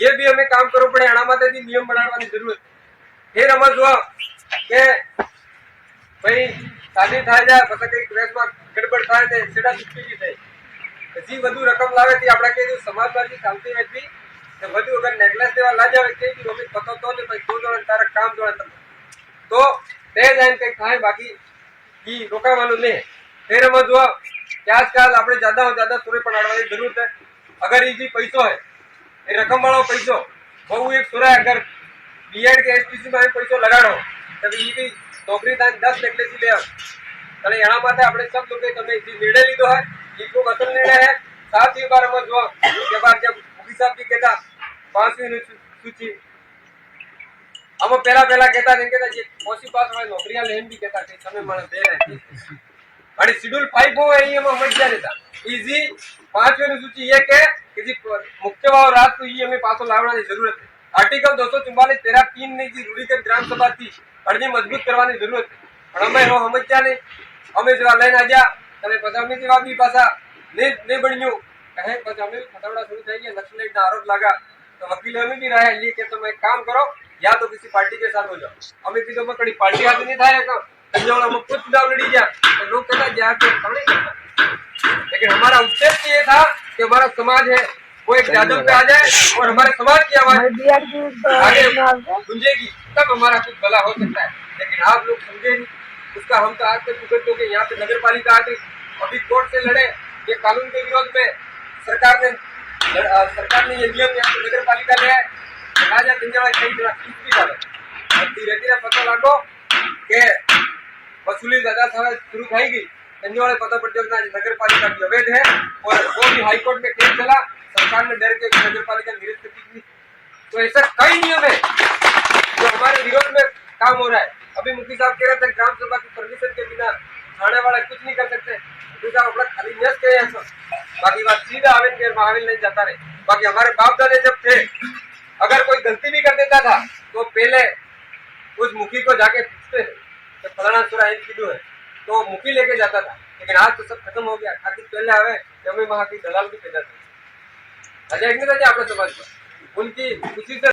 ये भी हमें काम करવું પડે, એના માટેથી નિયમ બનાવવાની જરૂર છે। ફેર અમે જો કે ભાઈ શાદી થાય જાય પછી કઈ પ્રેસમાં ગડબડ થાય ને સેડા ચૂકી થાય હજી વધુ રકમ લાવે થી આપણે કે સમાજવાદી ચાલતી હતી કે વધુ અગર નેકલેસ દેવા લા જાવે કે મમ્મી પતો તો ને ભાઈ તો તારા કામ જોડે તમે તો તે જાઈને કઈ થાય બાકી ઈ રોકાવાનું નહીં। ફેર અમે જો કે આજકાલ આપણે જ્યાદા જ્યાदा સુરે પડાડવાની જરૂર છે। अगर ये पैसो है ये रकम वाला पैसो बहु एक सुरा अगर बीएड के एसपीसी में पैसो लगाड़ो तब ये भी नौकरी 10 नेकलेस ले અને એના માટે આપણે सब लोग તમે જે નિર્ણય લીધો है ये खूब असल निर्णय है। साथ ही बार हम जो के बाद जब मुखी साहब जी कहता 5वीं सूची हम पहला कहता नहीं कहता जी मोसी पास वाली नौकरियां लेन भी कहता कि समय माने दे रहे અને શેડ્યુલ 5 हो है ये हम समझ जा देता इजी 5वीं सूची ये के कि जी मुख्य वाव रात को ये हमें पासो लावવાની જરૂર છે। आर्टिकल 244 तेरा 3 ની જે રૂઢિગત ગ્રામ સભા થી અરજી મજબૂત કરવાની જરૂર છે પણ અમે એનો સમજ્યા નહીં। અમે જેવા લઈને આવ્યા તમે પચાસમી જેવા બી પાછા નહીં બન્યું કહે પછી અમે ખતરડા शुरू થઈ ગયા नक्सलाइट ना आरोप लगा तो वकील हमें भी रहा ये कि तुम एक काम करो या तो किसी पार्टी के साथ हो जाओ। हमें की तो कड़ी पार्टी हाथ नहीं था संजोड़ा में कुछ चुनाव लड़ी गया तो लोग कहता जाके खड़े करता लेकिन हमारा उद्देश्य ये था कि हमारा समाज है वो एक जादू पे आ जाए और हमारे समाज की आवाज आगे गूंजेगी तब हमारा कुछ भला हो सकता है। लेकिन आप लोग समझे नहीं उसका हम तो आज तक भुगत हो गए। यहाँ पे नगर पालिका आ गई अभी कोर्ट से लड़े ये कानून के विरोध में सरकार ने ये नियम यहाँ पे नगर पालिका ले आए राजा पिंजरा कई जगह भी डाले और धीरे धीरे पता लागो के वसूली ज्यादा शुरू થઈ ગઈ संजोड़े पता पड़ गया नगर पालिका की अवैध है और वो भी हाईकोर्ट में केस चला सरकार ने डर के नगर पालिका निरस्त की। तो ऐसा कई नियम है जो हमारे विरोध में काम हो रहा है। अभी मुखी साहब कह रहे थे ग्राम सभा की परमिशन के बिना थाने वाला कुछ नहीं कर सकते। मुखी साहब अपना खाली यस कहे बाकी बात सीधा आवेन के महाविल नहीं जाता रहे। बाकी हमारे बाप दादे जब थे अगर कोई गलती भी कर देता था तो पहले उस मुखी को जाके पूछते थे तो फलाना सुरा एक कीधु है तो मुखी लेके जाता था। लेकिन आज तो सब खत्म हो गया। खातिर पहले आवे जमीन वहां की दलाल भी पैदा थे अजय एक नहीं था अपने समाज पर उनकी खुशी से